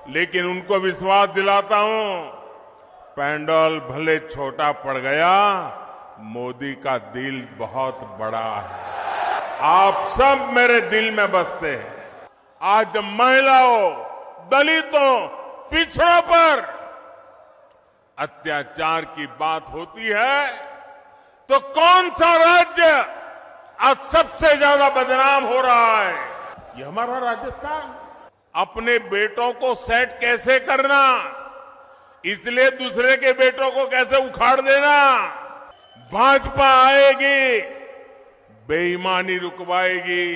लेकिन उनको विश्वास दिलाता हूं, पंडाल भले छोटा पड़ गया, मोदी का दिल बहुत बड़ा है। आप सब मेरे दिल में बसते हैं। आज जब महिलाओं, दलितों, पिछड़ों पर अत्याचार की बात होती है तो कौन सा राज्य आज सबसे ज्यादा बदनाम हो रहा है? ये हमारा राजस्थान। अपने बेटों को सेट कैसे करना, इसलिए दूसरे के बेटों को कैसे उखाड़ देना। भाजपा आएगी, बेईमानी रुकवाएगी।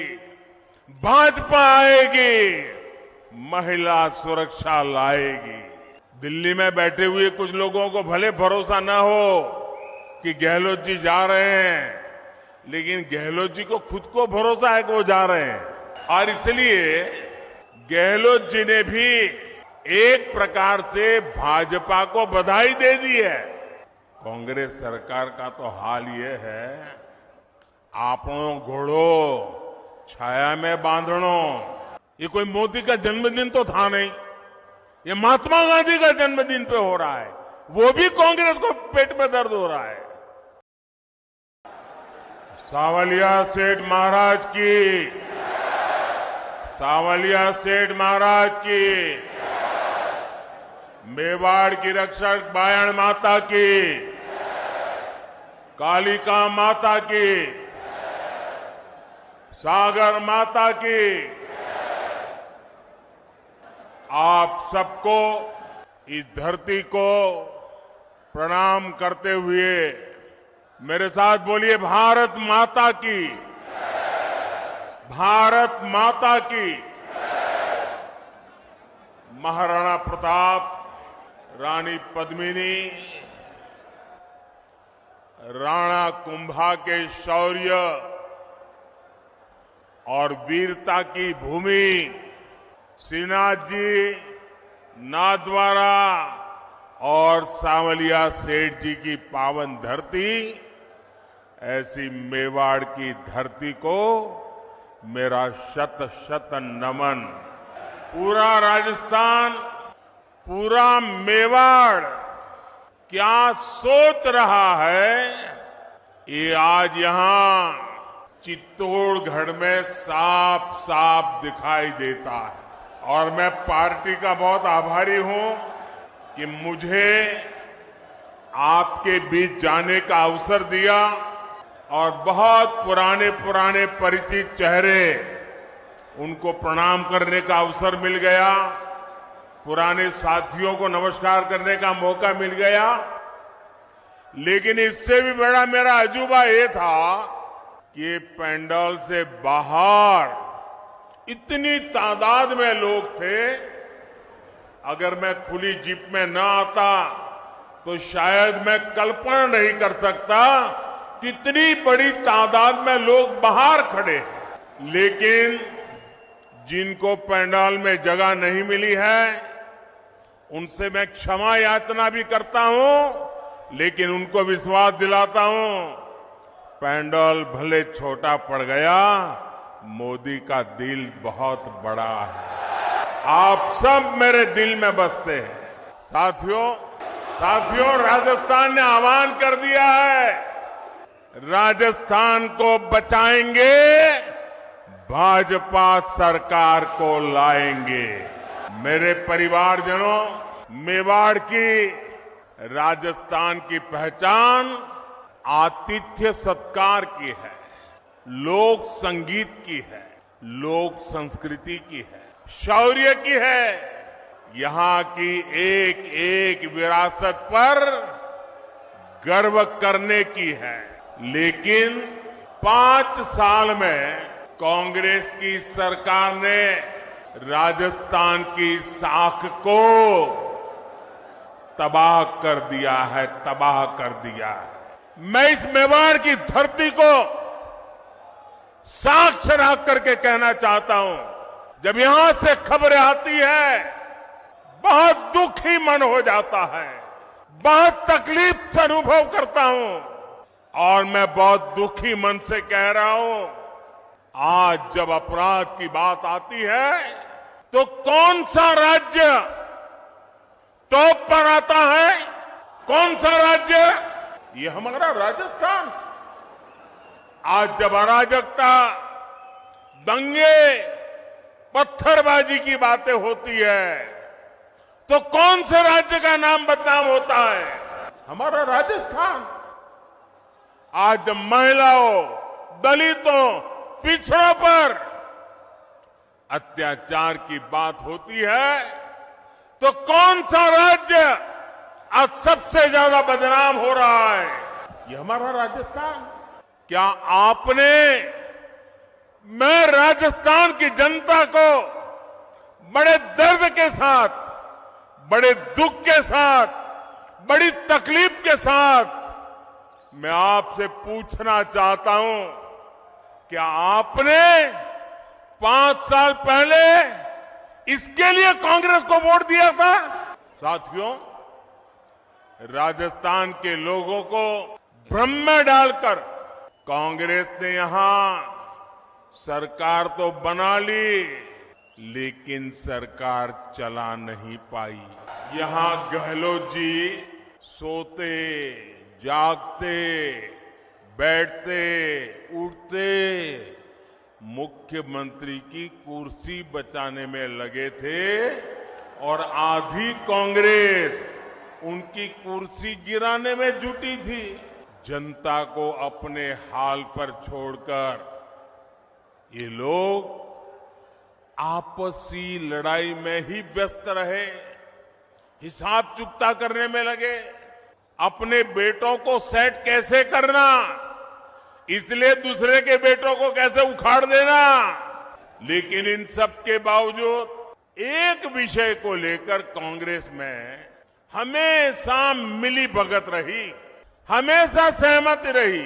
भाजपा आएगी, महिला सुरक्षा लाएगी। दिल्ली में बैठे हुए कुछ लोगों को भले भरोसा न हो कि गहलोत जी जा रहे हैं, लेकिन गहलोत जी को खुद को भरोसा है कि वो जा रहे हैं। और इसलिए गहलोत जी ने भी एक प्रकार से भाजपा को बधाई दे दी है। कांग्रेस सरकार का तो हाल ये है, आपनो घोड़ो छाया में बांधनो। ये कोई मोदी का जन्मदिन तो था नहीं, ये महात्मा गांधी का जन्मदिन पे हो रहा है। वो भी कांग्रेस को पेट में दर्द हो रहा है। सावलिया सेठ महाराज की, सावलिया सेठ महाराज की, मेवाड़ की रक्षक बायण माता की, कालिका माता की, सागर माता की। आप सबको इस धरती को प्रणाम करते हुए मेरे साथ बोलिए, भारत माता की, भारत माता की। महाराणा प्रताप, रानी पद्मिनी, राणा कुंभा के शौर्य और वीरता की भूमि, श्रीनाथ जी, नाथद्वारा और सांवलिया सेठ जी की पावन धरती, ऐसी मेवाड़ की धरती को मेरा शत शत नमन। पूरा राजस्थान, पूरा मेवाड़ क्या सोच रहा है, ये आज यहां चित्तौड़गढ़ में साफ साफ दिखाई देता है। और मैं पार्टी का बहुत आभारी हूं कि मुझे आपके बीच जाने का अवसर दिया और बहुत पुराने पुराने परिचित चेहरे, उनको प्रणाम करने का अवसर मिल गया, पुराने साथियों को नमस्कार करने का मौका मिल गया। लेकिन इससे भी बड़ा मेरा अजूबा ये था कि पंडाल से बाहर इतनी तादाद में लोग थे। अगर मैं खुली जीप में न आता तो शायद मैं कल्पना नहीं कर सकता कितनी बड़ी तादाद में लोग बाहर खड़े। लेकिन जिनको पंडाल में जगह नहीं मिली है, उनसे मैं क्षमा याचना भी करता हूं, लेकिन उनको विश्वास दिलाता हूं, पंडाल भले छोटा पड़ गया, मोदी का दिल बहुत बड़ा है। आप सब मेरे दिल में बसते हैं। साथियों, राजस्थान ने आह्वान कर दिया है, राजस्थान को बचाएंगे, भाजपा सरकार को लाएंगे। मेरे परिवारजनों, मेवाड़ की, राजस्थान की पहचान आतिथ्य सत्कार की है, लोक संगीत की है, लोक संस्कृति की है, शौर्य की है। यहां की एक एक विरासत पर गर्व करने की है। लेकिन 5 साल में कांग्रेस की सरकार ने राजस्थान की साख को तबाह कर दिया है, तबाह कर दिया है। मैं इस मेवाड़ की धरती को साक्ष रख करके कहना चाहता हूं, जब यहां से खबरें आती है बहुत दुखी मन हो जाता है, बहुत तकलीफ से अनुभव करता हूं। और मैं बहुत दुखी मन से कह रहा हूं, आज जब अपराध की बात आती है तो कौन सा राज्य टॉप पर आता है। कौन सा राज्य? ये हमारा राजस्थान। आज जब अराजकता, दंगे, पत्थरबाजी की बातें होती है तो कौन से राज्य का नाम बदनाम होता है? हमारा राजस्थान। आज जब महिलाओं, दलितों, पिछड़ों पर अत्याचार की बात होती है तो कौन सा राज्य आज सबसे ज्यादा बदनाम हो रहा है? ये हमारा राजस्थान। क्या आपने, मैं राजस्थान की जनता को बड़े दर्द के साथ, बड़े दुख के साथ, बड़ी तकलीफ के साथ मैं आपसे पूछना चाहता हूं, क्या आपने 5 साल पहले इसके लिए कांग्रेस को वोट दिया था? साथियों, राजस्थान के लोगों को भ्रम में डालकर कांग्रेस ने यहां सरकार तो बना ली, लेकिन सरकार चला नहीं पाई। यहां गहलोत जी सोते, जागते, बैठते, उठते मुख्यमंत्री की कुर्सी बचाने में लगे थे और आधी कांग्रेस उनकी कुर्सी गिराने में जुटी थी। जनता को अपने हाल पर छोड़कर ये लोग आपसी लड़ाई में ही व्यस्त रहे, हिसाब चुकता करने में लगे। अपने बेटों को सेट कैसे करना, इसलिए दूसरे के बेटों को कैसे उखाड़ देना। लेकिन इन सब के बावजूद एक विषय को लेकर कांग्रेस में हमेशा मिली भगत रही, हमेशा सहमति रही।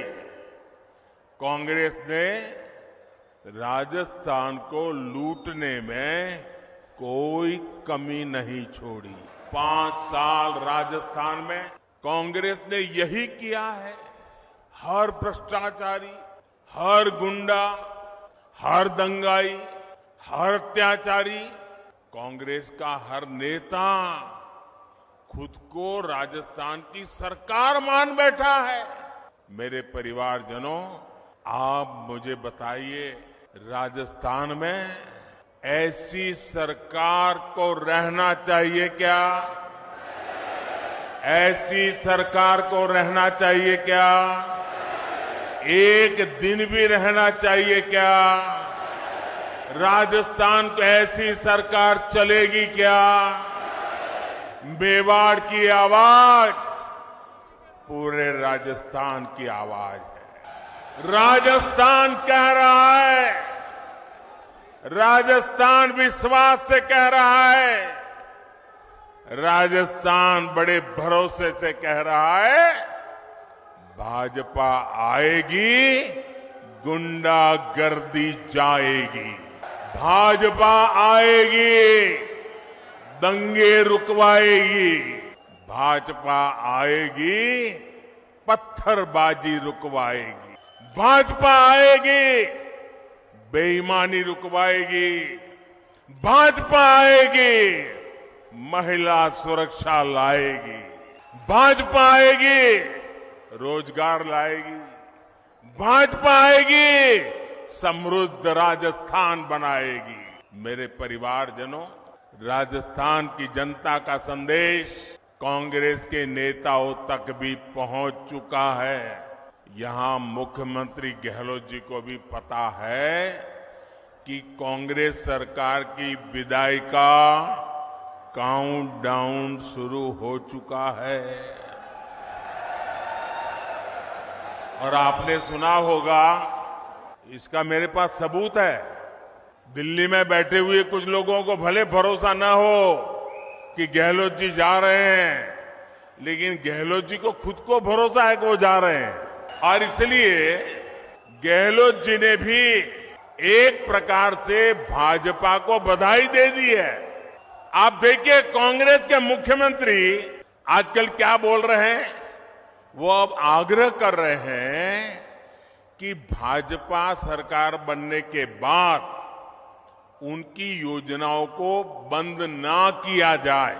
कांग्रेस ने राजस्थान को लूटने में कोई कमी नहीं छोड़ी। 5 साल राजस्थान में कांग्रेस ने यही किया है। हर भ्रष्टाचारी, हर गुंडा, हर दंगाई, हर अत्याचारी, कांग्रेस का हर नेता खुद को राजस्थान की सरकार मान बैठा है। मेरे परिवारजनों, आप मुझे बताइए, राजस्थान में ऐसी सरकार को रहना चाहिए क्या? ऐसी सरकार को रहना चाहिए क्या? एक दिन भी रहना चाहिए क्या? राजस्थान को ऐसी सरकार चलेगी क्या? मेवाड़ की आवाज पूरे राजस्थान की आवाज है। राजस्थान कह रहा है, राजस्थान विश्वास से कह रहा है, राजस्थान बड़े भरोसे से कह रहा है, भाजपा आएगी, गुंडागर्दी जाएगी। भाजपा आएगी, दंगे रुकवाएगी। भाजपा आएगी, पत्थरबाजी रुकवाएगी। भाजपा आएगी, बेईमानी रुकवाएगी। भाजपा आएगी, महिला सुरक्षा लाएगी। भाजपा आएगी, रोजगार लाएगी। भाजपा आएगी, समृद्ध राजस्थान बनाएगी। मेरे परिवारजनों, राजस्थान की जनता का संदेश कांग्रेस के नेताओं तक भी पहुंच चुका है। यहां मुख्यमंत्री गहलोत जी को भी पता है कि कांग्रेस सरकार की विदाई का काउंटडाउन शुरू हो चुका है। और आपने सुना होगा, इसका मेरे पास सबूत है। दिल्ली में बैठे हुए कुछ लोगों को भले भरोसा न हो कि गहलोत जी जा रहे हैं, लेकिन गहलोत जी को खुद को भरोसा है कि वो जा रहे हैं। और इसलिए गहलोत जी ने भी एक प्रकार से भाजपा को बधाई दे दी है। आप देखिए, कांग्रेस के मुख्यमंत्री आजकल क्या बोल रहे हैं? वो अब आग्रह कर रहे हैं कि भाजपा सरकार बनने के बाद उनकी योजनाओं को बंद ना किया जाए।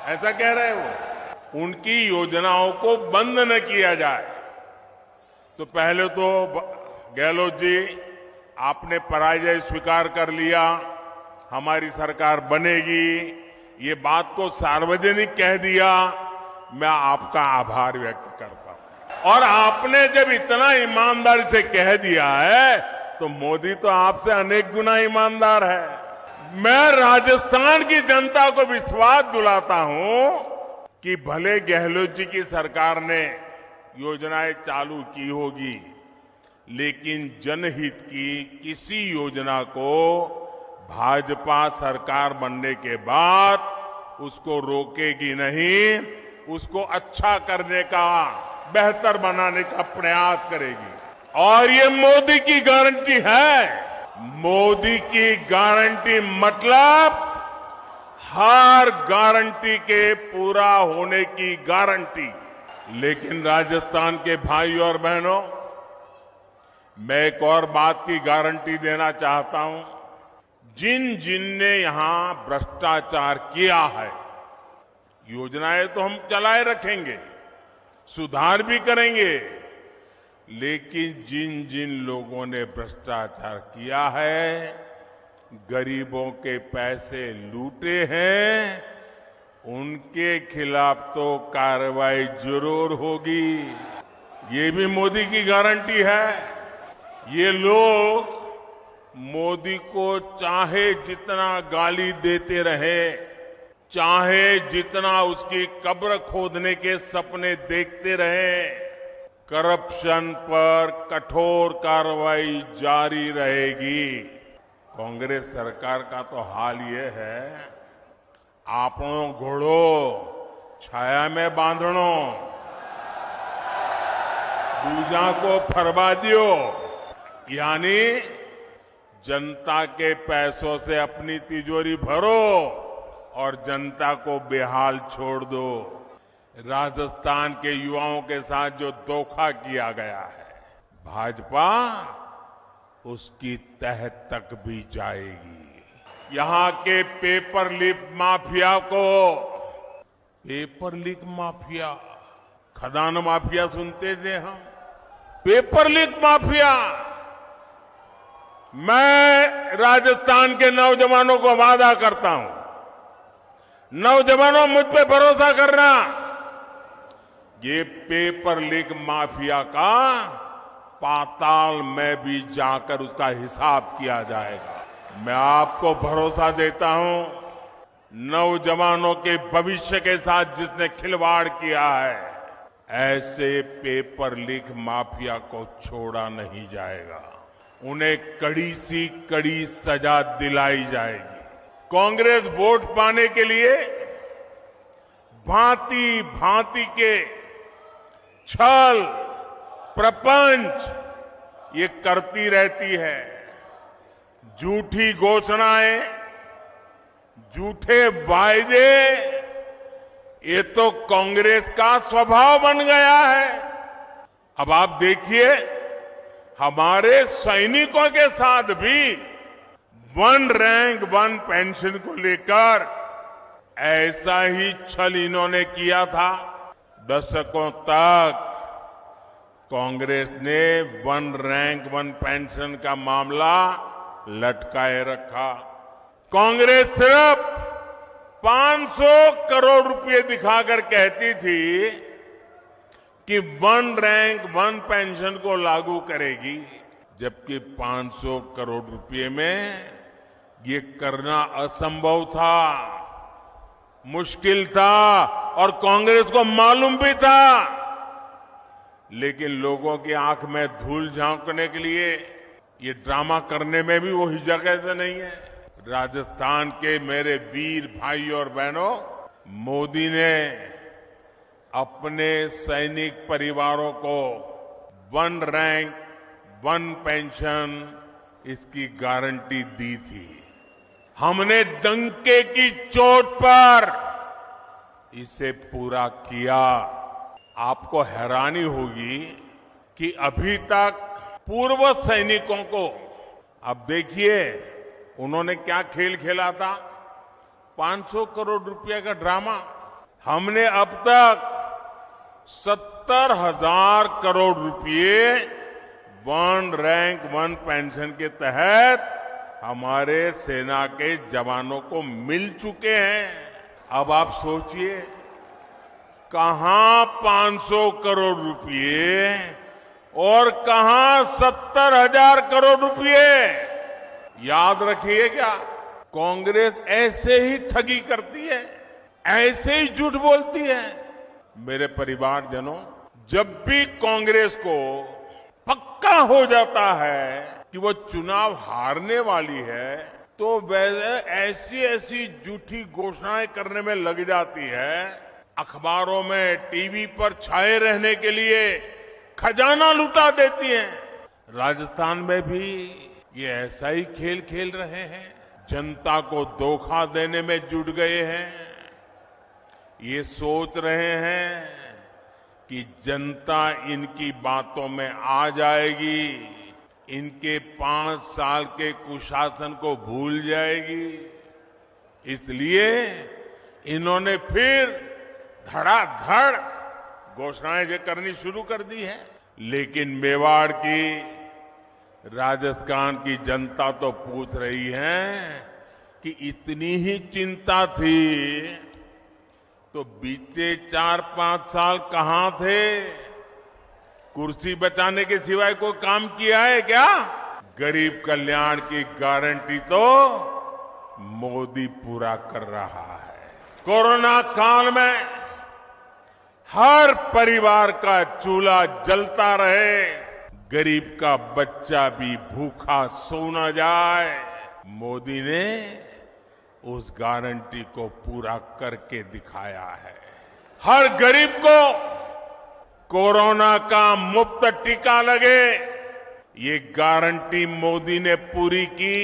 ऐसा कह रहे हैं वो। उनकी योजनाओं को बंद न किया जाए तो पहले तो गहलोत जी आपने पराजय स्वीकार कर लिया, हमारी सरकार बनेगी, ये बात को सार्वजनिक कह दिया। मैं आपका आभार व्यक्त करता हूं। और आपने जब इतना ईमानदारी से कह दिया है तो मोदी तो आपसे अनेक गुना ईमानदार है। मैं राजस्थान की जनता को विश्वास दिलाता हूं कि भले गहलोत जी की सरकार ने योजनाएं चालू की होगी, लेकिन जनहित की किसी योजना को भाजपा सरकार बनने के बाद उसको रोकेगी नहीं, उसको अच्छा करने का, बेहतर बनाने का प्रयास करेगी। और ये मोदी की गारंटी है। मोदी की गारंटी मतलब हर गारंटी के पूरा होने की गारंटी। लेकिन राजस्थान के भाइयों और बहनों, मैं एक और बात की गारंटी देना चाहता हूं। जिन जिन ने यहां भ्रष्टाचार किया है, योजनाएं तो हम चलाए रखेंगे, सुधार भी करेंगे, लेकिन जिन जिन लोगों ने भ्रष्टाचार किया है, गरीबों के पैसे लूटे हैं, उनके खिलाफ तो कार्रवाई जरूर होगी। ये भी मोदी की गारंटी है। ये लोग मोदी को चाहे जितना गाली देते रहे, चाहे जितना उसकी कब्र खोदने के सपने देखते रहे, करप्शन पर कठोर कार्रवाई जारी रहेगी। कांग्रेस सरकार का तो हाल ये है, आपनो घोड़ो छाया में बांधणो, दूजा को फरवा दियो। यानी जनता के पैसों से अपनी तिजोरी भरो और जनता को बेहाल छोड़ दो। राजस्थान के युवाओं के साथ जो धोखा किया गया है, भाजपा उसकी तह तक भी जाएगी। यहां के पेपर लीक माफिया को, पेपर लीक माफिया, खदान माफिया सुनते थे हम, पेपर लीक माफिया। मैं राजस्थान के नौजवानों को वादा करता हूं, नौजवानों मुझ पे भरोसा करना, ये पेपर लीक माफिया का पाताल में भी जाकर उसका हिसाब किया जाएगा। मैं आपको भरोसा देता हूं, नौजवानों के भविष्य के साथ जिसने खिलवाड़ किया है, ऐसे पेपर लीक माफिया को छोड़ा नहीं जाएगा। उन्हें कड़ी सी कड़ी सजा दिलाई जाएगी। कांग्रेस वोट पाने के लिए भांति भांति के छल प्रपंच ये करती रहती है। झूठी घोषणाएं, झूठे वायदे, ये तो कांग्रेस का स्वभाव बन गया है। अब आप देखिए, हमारे सैनिकों के साथ भी 1 रैंक 1 पेंशन को लेकर ऐसा ही छल इन्होंने किया था। दशकों तक कांग्रेस ने 1 रैंक 1 पेंशन का मामला लटकाए रखा। कांग्रेस सिर्फ 500 करोड़ रुपए दिखाकर कहती थी कि 1 रैंक 1 पेंशन को लागू करेगी, जबकि 500 करोड़ रुपए में ये करना असंभव था, मुश्किल था और कांग्रेस को मालूम भी था। लेकिन लोगों की आंख में धूल झांकने के लिए ये ड्रामा करने में भी वो हिचक नहीं है। राजस्थान के मेरे वीर भाई और बहनों, मोदी ने अपने सैनिक परिवारों को 1 रैंक 1 पेंशन इसकी गारंटी दी थी। हमने डंके की चोट पर इसे पूरा किया। आपको हैरानी होगी कि अभी तक पूर्व सैनिकों को, अब देखिए उन्होंने क्या खेल खेला था, 500 करोड़ रुपए का ड्रामा। हमने अब तक 70,000 करोड़ रुपए वन रैंक वन पेंशन के तहत हमारे सेना के जवानों को मिल चुके हैं। अब आप सोचिए, कहां 500 करोड़ रुपए और कहां 70,000 करोड़ रुपए। याद रखिएगा, कांग्रेस ऐसे ही ठगी करती है, ऐसे ही झूठ बोलती है। मेरे परिवारजनों, जब भी कांग्रेस को पक्का हो जाता है कि वो चुनाव हारने वाली है, तो वह ऐसी ऐसी झूठी घोषणाएं करने में लग जाती है, अखबारों में, टीवी पर छाए रहने के लिए खजाना लुटा देती है। राजस्थान में भी ये ऐसा ही खेल खेल रहे हैं, जनता को धोखा देने में जुट गए हैं। ये सोच रहे हैं कि जनता इनकी बातों में आ जाएगी, इनके 5 साल के कुशासन को भूल जाएगी। इसलिए इन्होंने फिर धड़ाधड़ घोषणाएं करनी शुरू कर दी है। लेकिन मेवाड़ की, राजस्थान की जनता तो पूछ रही है कि इतनी ही चिंता थी तो बीते 4-5 साल कहां थे? कुर्सी बचाने के सिवाय कोई काम किया है क्या? गरीब कल्याण की गारंटी तो मोदी पूरा कर रहा है। कोरोना काल में हर परिवार का चूल्हा जलता रहे, गरीब का बच्चा भी भूखा सो न जाए, मोदी ने उस गारंटी को पूरा करके दिखाया है। हर गरीब को कोरोना का मुफ्त टीका लगे, ये गारंटी मोदी ने पूरी की।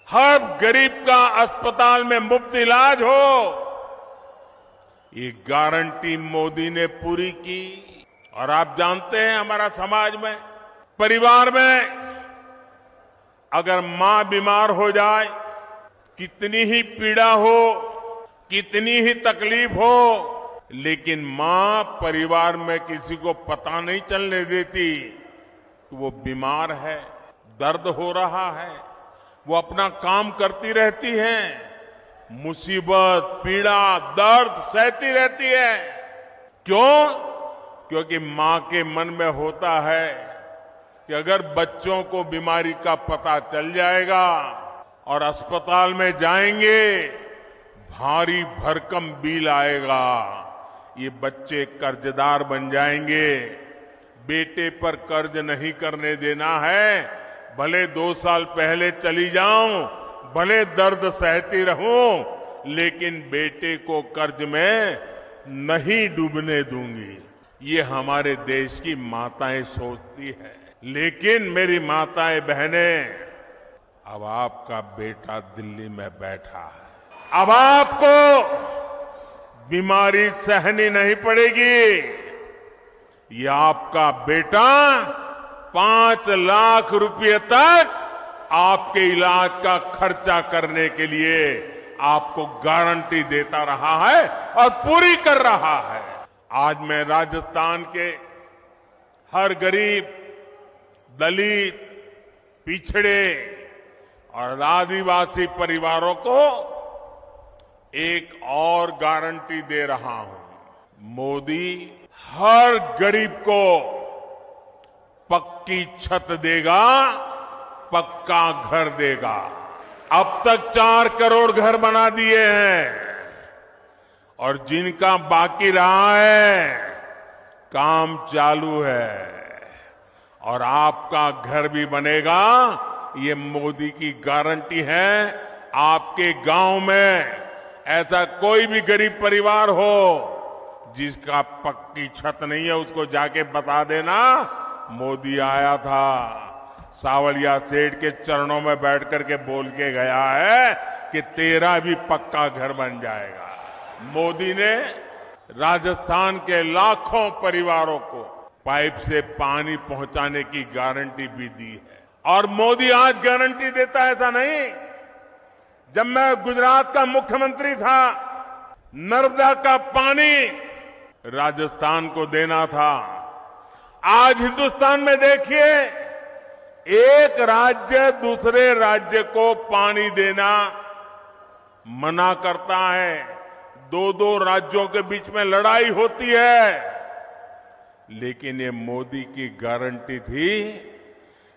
हर गरीब का अस्पताल में मुफ्त इलाज हो, ये गारंटी मोदी ने पूरी की। और आप जानते हैं, हमारा समाज में, परिवार में अगर मां बीमार हो जाए, कितनी ही पीड़ा हो, कितनी ही तकलीफ हो, लेकिन मां परिवार में किसी को पता नहीं चलने देती कि वो बीमार है, दर्द हो रहा है। वो अपना काम करती रहती है, मुसीबत, पीड़ा, दर्द सहती रहती है। क्यों? क्योंकि मां के मन में होता है कि अगर बच्चों को बीमारी का पता चल जाएगा और अस्पताल में जाएंगे, भारी भरकम बिल आएगा, ये बच्चे कर्जदार बन जाएंगे। बेटे पर कर्ज नहीं करने देना है, भले 2 साल पहले चली जाऊं, भले दर्द सहती रहूं, लेकिन बेटे को कर्ज में नहीं डूबने दूंगी। ये हमारे देश की माताएं सोचती है। लेकिन मेरी माताएं बहनें, अब आपका बेटा दिल्ली में बैठा है, अब आपको बीमारी सहनी नहीं पड़ेगी। ये आपका बेटा 5 लाख रुपए तक आपके इलाज का खर्चा करने के लिए आपको गारंटी देता रहा है और पूरी कर रहा है। आज मैं राजस्थान के हर गरीब, दलित, पिछड़े और आदिवासी परिवारों को एक और गारंटी दे रहा हूं। मोदी हर गरीब को पक्की छत देगा, पक्का घर देगा। अब तक 4 करोड़ घर बना दिए हैं और जिनका बाकी रहा है, काम चालू है। और आपका घर भी बनेगा, ये मोदी की गारंटी है। आपके गांव में ऐसा कोई भी गरीब परिवार हो जिसका पक्की छत नहीं है, उसको जाके बता देना, मोदी आया था, सावलिया सेठ के चरणों में बैठ करके बोल के गया है कि तेरा भी पक्का घर बन जाएगा। मोदी ने राजस्थान के लाखों परिवारों को पाइप से पानी पहुंचाने की गारंटी भी दी है। और मोदी आज गारंटी देता है, ऐसा नहीं। जब मैं गुजरात का मुख्यमंत्री था, नर्मदा का पानी राजस्थान को देना था। आज हिंदुस्तान में देखिए, एक राज्य दूसरे राज्य को पानी देना मना करता है। दो दो राज्यों के बीच में लड़ाई होती है। लेकिन ये मोदी की गारंटी थी,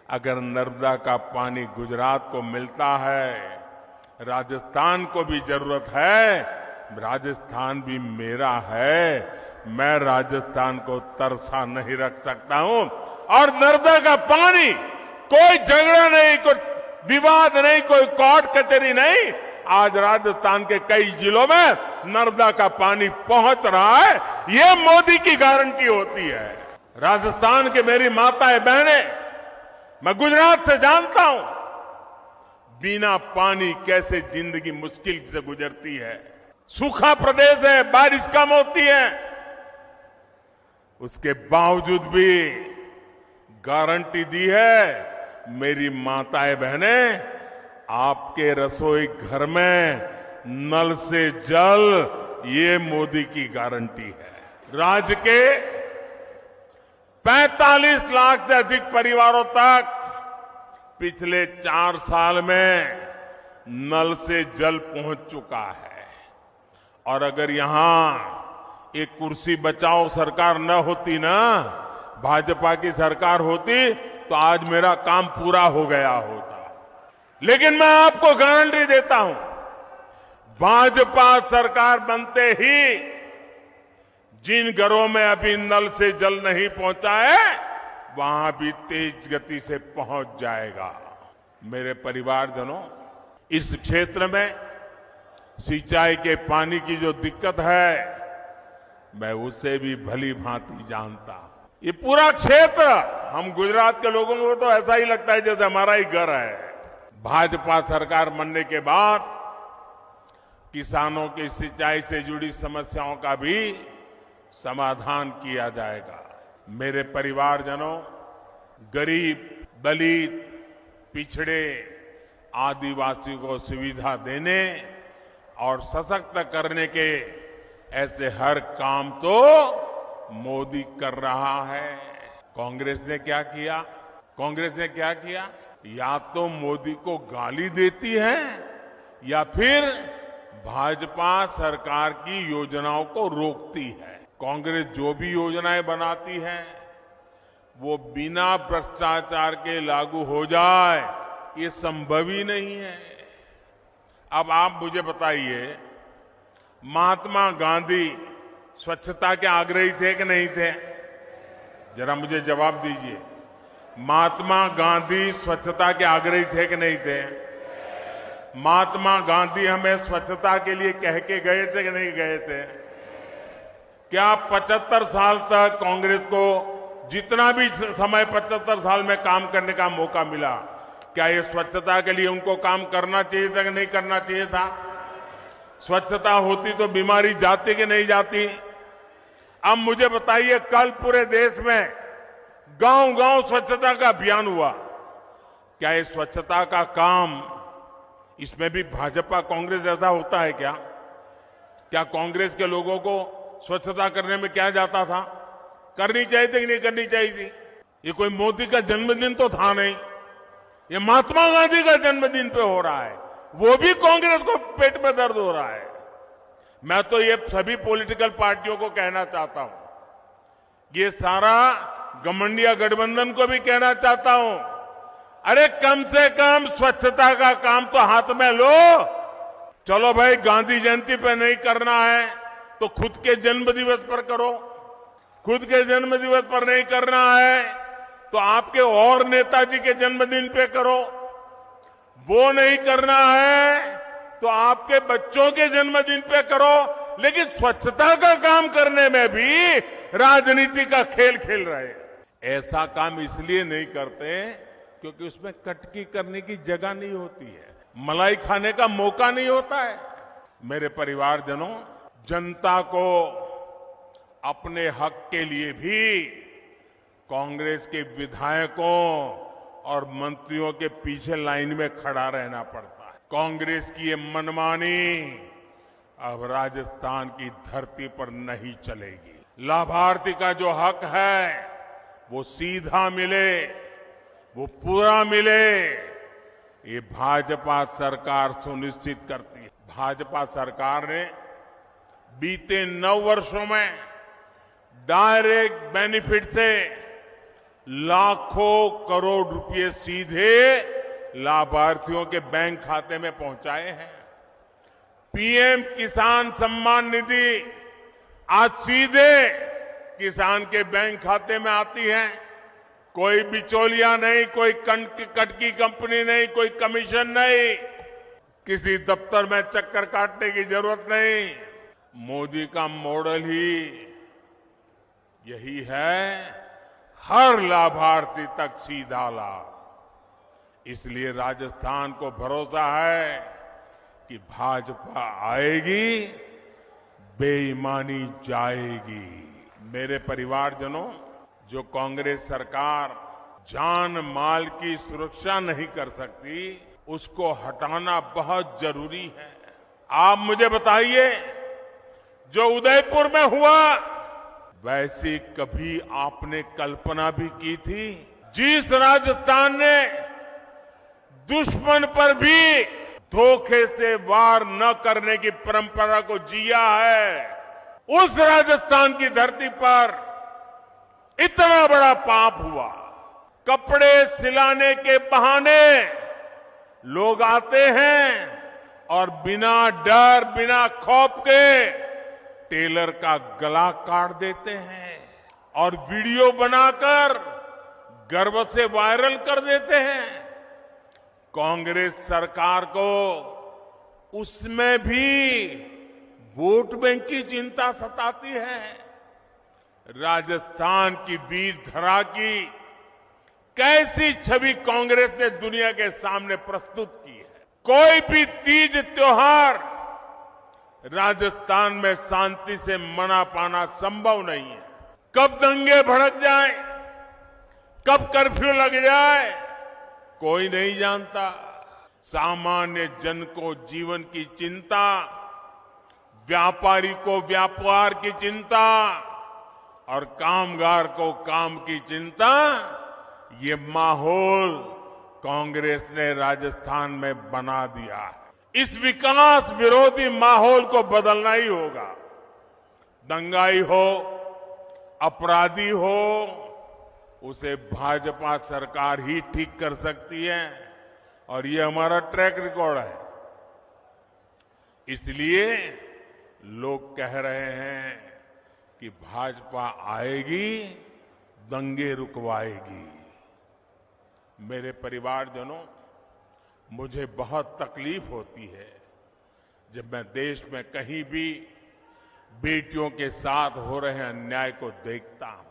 अगर नर्मदा का पानी गुजरात को मिलता है, राजस्थान को भी जरूरत है, राजस्थान भी मेरा है, मैं राजस्थान को तरसा नहीं रख सकता हूं। और नर्मदा का पानी, कोई झगड़ा नहीं, कोई विवाद नहीं, कोई कोर्ट कचहरी नहीं, आज राजस्थान के कई जिलों में नर्मदा का पानी पहुंच रहा है। ये मोदी की गारंटी होती है। राजस्थान के मेरी माताएं बहनें, मैं गुजरात से जानता हूं, बिना पानी कैसे जिंदगी मुश्किल से गुजरती है। सूखा प्रदेश है, बारिश कम होती है, उसके बावजूद भी गारंटी दी है, मेरी माताएं बहनें, आपके रसोई घर में नल से जल, ये मोदी की गारंटी है। राज्य के 45 लाख से अधिक परिवारों तक पिछले 4 साल में नल से जल पहुंच चुका है। और अगर यहां एक कुर्सी बचाओ सरकार न होती ना, भाजपा की सरकार होती, तो आज मेरा काम पूरा हो गया होता। लेकिन मैं आपको गारंटी देता हूं, भाजपा सरकार बनते ही जिन घरों में अभी नल से जल नहीं पहुंचा है, वहां भी तेज गति से पहुंच जाएगा। मेरे परिवारजनों, इस क्षेत्र में सिंचाई के पानी की जो दिक्कत है, मैं उसे भी भली भांति जानता। ये पूरा क्षेत्र, हम गुजरात के लोगों को तो ऐसा ही लगता है जैसे हमारा ही घर है। भाजपा सरकार बनने के बाद किसानों की सिंचाई से जुड़ी समस्याओं का भी समाधान किया जाएगा। मेरे परिवारजनों, गरीब, दलित, पिछड़े, आदिवासी को सुविधा देने और सशक्त करने के ऐसे हर काम तो मोदी कर रहा है। कांग्रेस ने क्या किया? कांग्रेस ने क्या किया? या तो मोदी को गाली देती है या फिर भाजपा सरकार की योजनाओं को रोकती है। कांग्रेस जो भी योजनाएं बनाती है, वो बिना भ्रष्टाचार के लागू हो जाए, ये संभव ही नहीं है। अब आप मुझे बताइए, महात्मा गांधी स्वच्छता के आग्रही थे कि नहीं थे? जरा मुझे जवाब दीजिए। महात्मा गांधी स्वच्छता के आग्रही थे कि नहीं थे? महात्मा गांधी हमें स्वच्छता के लिए कह के गए थे कि नहीं गए थे? क्या 75 साल तक कांग्रेस को जितना भी समय 75 साल में काम करने का मौका मिला, क्या ये स्वच्छता के लिए उनको काम करना चाहिए था कि नहीं करना चाहिए था? स्वच्छता होती तो बीमारी जाती कि नहीं जाती? अब मुझे बताइए, कल पूरे देश में गांव-गांव स्वच्छता का अभियान हुआ। क्या ये स्वच्छता का काम, इसमें भी भाजपा कांग्रेस जैसा होता है क्या? क्या कांग्रेस के लोगों को स्वच्छता करने में क्या जाता था? करनी चाहिए थी कि नहीं करनी चाहिए थी? ये कोई मोदी का जन्मदिन तो था नहीं, ये महात्मा गांधी का जन्मदिन पे हो रहा है, वो भी कांग्रेस को पेट में दर्द हो रहा है। मैं तो ये सभी पॉलिटिकल पार्टियों को कहना चाहता हूं, ये सारा गठबंधन गठबंधन को भी कहना चाहता हूं, अरे कम से कम स्वच्छता का काम तो हाथ में लो। चलो भाई, गांधी जयंती पे नहीं करना है तो खुद के जन्म दिवस पर करो। खुद के जन्म दिवस पर नहीं करना है तो आपके और नेताजी के जन्मदिन पे करो। वो नहीं करना है तो आपके बच्चों के जन्मदिन पे करो। लेकिन स्वच्छता का काम करने में भी राजनीति का खेल खेल रहे हैं। ऐसा काम इसलिए नहीं करते क्योंकि उसमें कटकी करने की जगह नहीं होती है, मलाई खाने का मौका नहीं होता है। मेरे परिवारजनों, जनता को अपने हक के लिए भी कांग्रेस के विधायकों और मंत्रियों के पीछे लाइन में खड़ा रहना पड़ता है। कांग्रेस की ये मनमानी अब राजस्थान की धरती पर नहीं चलेगी। लाभार्थी का जो हक है वो सीधा मिले, वो पूरा मिले, ये भाजपा सरकार सुनिश्चित करती है। भाजपा सरकार ने बीते 9 वर्षों में डायरेक्ट बेनिफिट से लाखों करोड़ रुपए सीधे लाभार्थियों के बैंक खाते में पहुंचाए हैं। पीएम किसान सम्मान निधि आज सीधे किसान के बैंक खाते में आती है। कोई बिचौलिया नहीं, कोई कटकी कंपनी नहीं, कोई कमीशन नहीं, किसी दफ्तर में चक्कर काटने की जरूरत नहीं। मोदी का मॉडल ही यही है, हर लाभार्थी तक सीधा लाभ। इसलिए राजस्थान को भरोसा है कि भाजपा आएगी, बेईमानी जाएगी। मेरे परिवारजनों, जो कांग्रेस सरकार जान माल की सुरक्षा नहीं कर सकती, उसको हटाना बहुत जरूरी है। आप मुझे बताइए, जो उदयपुर में हुआ वैसी कभी आपने कल्पना भी की थी? जिस राजस्थान ने दुश्मन पर भी धोखे से वार न करने की परंपरा को जिया है, उस राजस्थान की धरती पर इतना बड़ा पाप हुआ। कपड़े सिलाने के बहाने लोग आते हैं और बिना डर, बिना खौफ के टेलर का गला काट देते हैं और वीडियो बनाकर गर्व से वायरल कर देते हैं। कांग्रेस सरकार को उसमें भी वोट बैंक की चिंता सताती है। राजस्थान की वीर धरा की कैसी छवि कांग्रेस ने दुनिया के सामने प्रस्तुत की है। कोई भी तीज त्योहार राजस्थान में शांति से मना पाना संभव नहीं है। कब दंगे भड़क जाए, कब कर्फ्यू लग जाए, कोई नहीं जानता। सामान्य जन को जीवन की चिंता, व्यापारी को व्यापार की चिंता और कामगार को काम की चिंता, ये माहौल कांग्रेस ने राजस्थान में बना दिया है। इस विकास विरोधी माहौल को बदलना ही होगा। दंगाई हो, अपराधी हो, उसे भाजपा सरकार ही ठीक कर सकती है और ये हमारा ट्रैक रिकॉर्ड है। इसलिए लोग कह रहे हैं कि भाजपा आएगी, दंगे रुकवाएगी। मेरे परिवारजनों, मुझे बहुत तकलीफ होती है जब मैं देश में कहीं भी बेटियों के साथ हो रहे अन्याय को देखता हूं,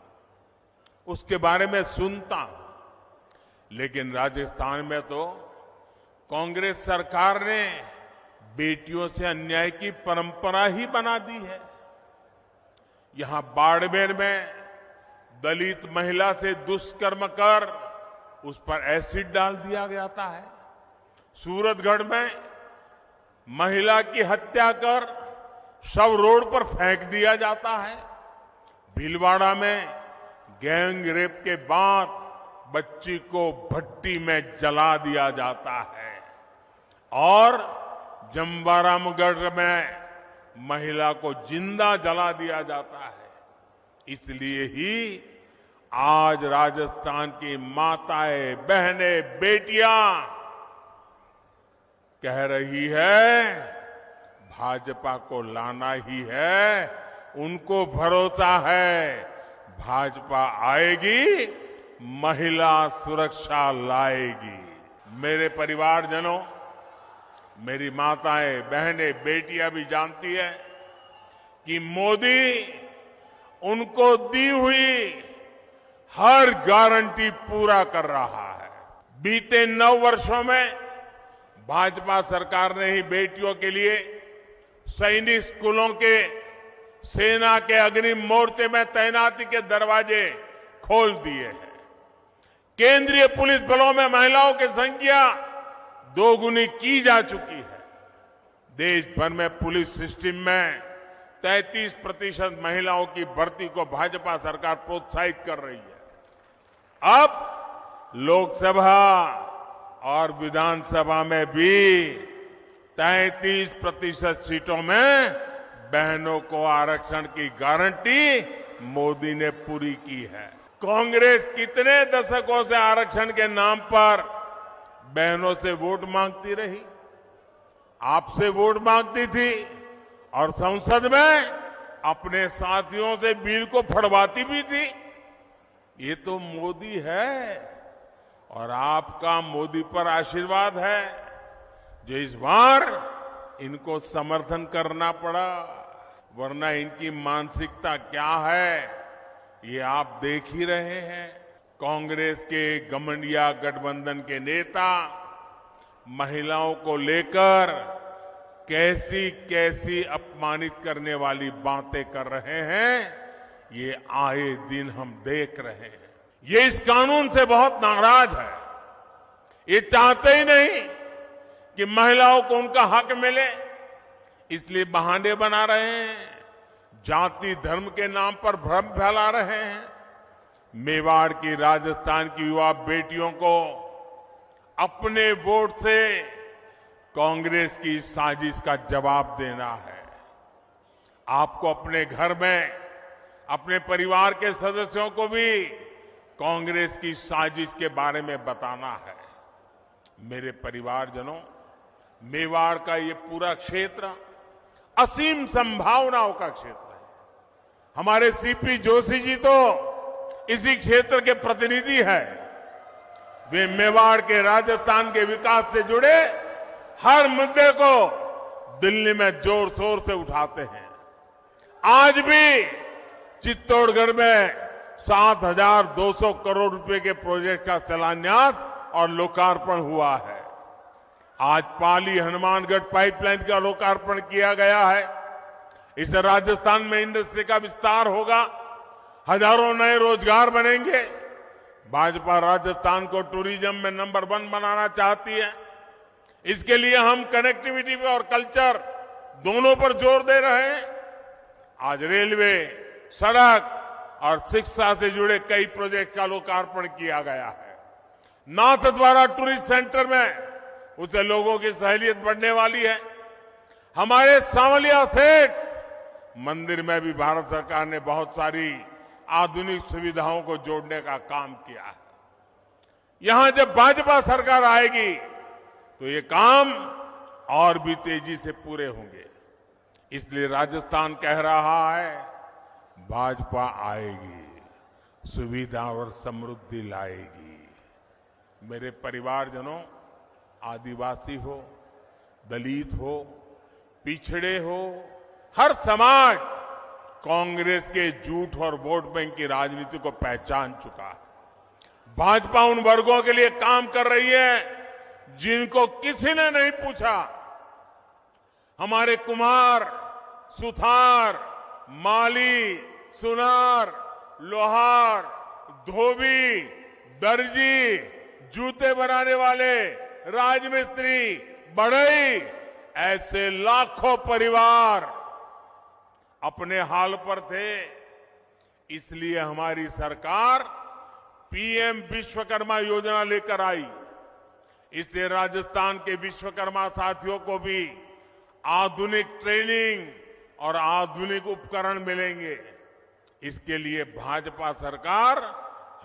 उसके बारे में सुनता हूं। लेकिन राजस्थान में तो कांग्रेस सरकार ने बेटियों से अन्याय की परंपरा ही बना दी है। यहां बाड़मेर में दलित महिला से दुष्कर्म कर उस पर एसिड डाल दिया जाता है। सूरतगढ़ में महिला की हत्या कर शव रोड पर फेंक दिया जाता है। भीलवाड़ा में गैंग रेप के बाद बच्ची को भट्टी में जला दिया जाता है और जमवारामगढ़ में महिला को जिंदा जला दिया जाता है। इसलिए ही आज राजस्थान की माताएं, बहनें, बेटियां कह रही है भाजपा को लाना ही है। उनको भरोसा है भाजपा आएगी, महिला सुरक्षा लाएगी। मेरे परिवारजनों, मेरी माताएं, बहनें, बेटियां भी जानती है कि मोदी उनको दी हुई हर गारंटी पूरा कर रहा है। बीते 9 वर्षों में भाजपा सरकार ने ही बेटियों के लिए सैनिक स्कूलों के, सेना के अग्रिम मोर्चे में तैनाती के दरवाजे खोल दिए हैं। केंद्रीय पुलिस बलों में महिलाओं की संख्या 2 गुनी की जा चुकी है। देश भर में पुलिस सिस्टम में 33% महिलाओं की भर्ती को भाजपा सरकार प्रोत्साहित कर रही है। अब लोकसभा और विधानसभा में भी 33% सीटों में बहनों को आरक्षण की गारंटी मोदी ने पूरी की है। कांग्रेस कितने दशकों से आरक्षण के नाम पर बहनों से वोट मांगती रही, आपसे वोट मांगती थी और संसद में अपने साथियों से बिल को फड़वाती भी थी। ये तो मोदी है और आपका मोदी पर आशीर्वाद है जो इस बार इनको समर्थन करना पड़ा, वरना इनकी मानसिकता क्या है ये आप देख ही रहे हैं। कांग्रेस के गठबंधन गठबंधन के नेता महिलाओं को लेकर कैसी कैसी अपमानित करने वाली बातें कर रहे हैं, ये आए दिन हम देख रहे हैं। ये इस कानून से बहुत नाराज है। ये चाहते ही नहीं कि महिलाओं को उनका हक मिले, इसलिए बहाने बना रहे हैं, जाति धर्म के नाम पर भ्रम फैला रहे हैं। मेवाड़ की, राजस्थान की युवा बेटियों को अपने वोट से कांग्रेस की साजिश का जवाब देना है। आपको अपने घर में अपने परिवार के सदस्यों को भी कांग्रेस की साजिश के बारे में बताना है। मेरे परिवारजनों, मेवाड़ का ये पूरा क्षेत्र असीम संभावनाओं का क्षेत्र है। हमारे सीपी जोशी जी तो इसी क्षेत्र के प्रतिनिधि हैं। वे मेवाड़ के, राजस्थान के विकास से जुड़े हर मुद्दे को दिल्ली में जोर शोर से उठाते हैं। आज भी चित्तौड़गढ़ में 7,200 करोड़ रुपए के प्रोजेक्ट का शिलान्यास और लोकार्पण हुआ है। आज पाली हनुमानगढ़ पाइपलाइन का लोकार्पण किया गया है। इससे राजस्थान में इंडस्ट्री का विस्तार होगा, हजारों नए रोजगार बनेंगे। भाजपा राजस्थान को टूरिज्म में नंबर 1 बनाना चाहती है। इसके लिए हम कनेक्टिविटी और कल्चर दोनों पर जोर दे रहे हैं। आज रेलवे, सड़क और शिक्षा से जुड़े कई प्रोजेक्ट का लोकार्पण किया गया है। नाथद्वारा टूरिस्ट सेंटर में उससे लोगों की सहूलियत बढ़ने वाली है। हमारे सांवलिया सेठ मंदिर में भी भारत सरकार ने बहुत सारी आधुनिक सुविधाओं को जोड़ने का काम किया है। यहां जब भाजपा सरकार आएगी तो ये काम और भी तेजी से पूरे होंगे। इसलिए राजस्थान कह रहा है, भाजपा आएगी, सुविधा और समृद्धि लाएगी। मेरे परिवारजनों, आदिवासी हो, दलित हो, पिछड़े हो, हर समाज कांग्रेस के झूठ और वोट बैंक की राजनीति को पहचान चुका है। भाजपा उन वर्गों के लिए काम कर रही है जिनको किसी ने नहीं पूछा। हमारे कुम्हार, सुथार, माली, सुनार, लोहार, धोबी, दर्जी, जूते बनाने वाले, राजमिस्त्री, बढ़ई, ऐसे लाखों परिवार अपने हाल पर थे। इसलिए हमारी सरकार पीएम विश्वकर्मा योजना लेकर आई। इससे राजस्थान के विश्वकर्मा साथियों को भी आधुनिक ट्रेनिंग और आधुनिक उपकरण मिलेंगे। इसके लिए भाजपा सरकार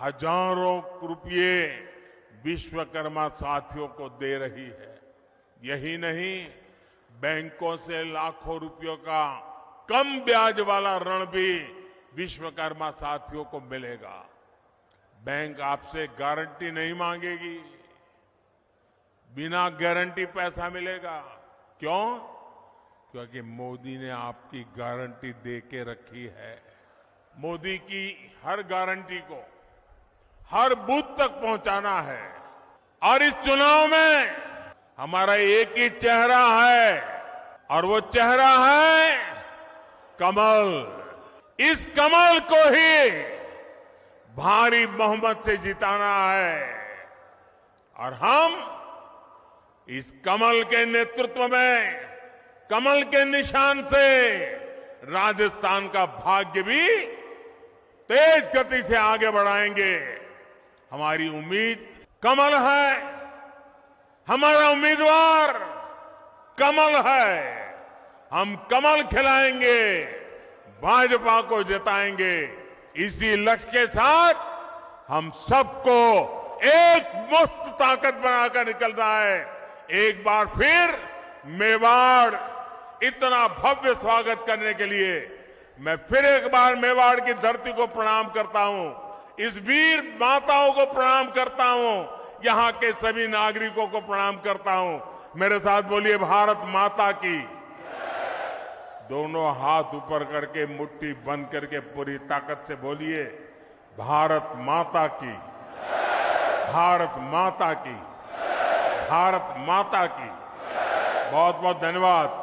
हजारों रुपये विश्वकर्मा साथियों को दे रही है। यही नहीं, बैंकों से लाखों रुपयों का कम ब्याज वाला ऋण भी विश्वकर्मा साथियों को मिलेगा। बैंक आपसे गारंटी नहीं मांगेगी, बिना गारंटी पैसा मिलेगा। क्यों? क्योंकि मोदी ने आपकी गारंटी दे के रखी है। मोदी की हर गारंटी को हर बूथ तक पहुंचाना है। और इस चुनाव में हमारा एक ही चेहरा है और वो चेहरा है कमल। इस कमल को ही भारी बहुमत से जिताना है और हम इस कमल के नेतृत्व में कमल के निशान से राजस्थान का भाग्य भी तेज गति से आगे बढ़ाएंगे। हमारी उम्मीद कमल है, हमारा उम्मीदवार कमल है। हम कमल खिलाएंगे, भाजपा को जिताएंगे। इसी लक्ष्य के साथ हम सबको एक मुस्त ताकत बनाकर निकलना है। एक बार फिर मेवाड़ इतना भव्य स्वागत करने के लिए मैं फिर एक बार मेवाड़ की धरती को प्रणाम करता हूं, इस वीर माताओं को प्रणाम करता हूं, यहां के सभी नागरिकों को प्रणाम करता हूं। मेरे साथ बोलिए भारत माता की। दोनों हाथ ऊपर करके मुट्ठी बंद करके पूरी ताकत से बोलिए भारत माता की, भारत माता की, भारत माता की। बहुत बहुत धन्यवाद।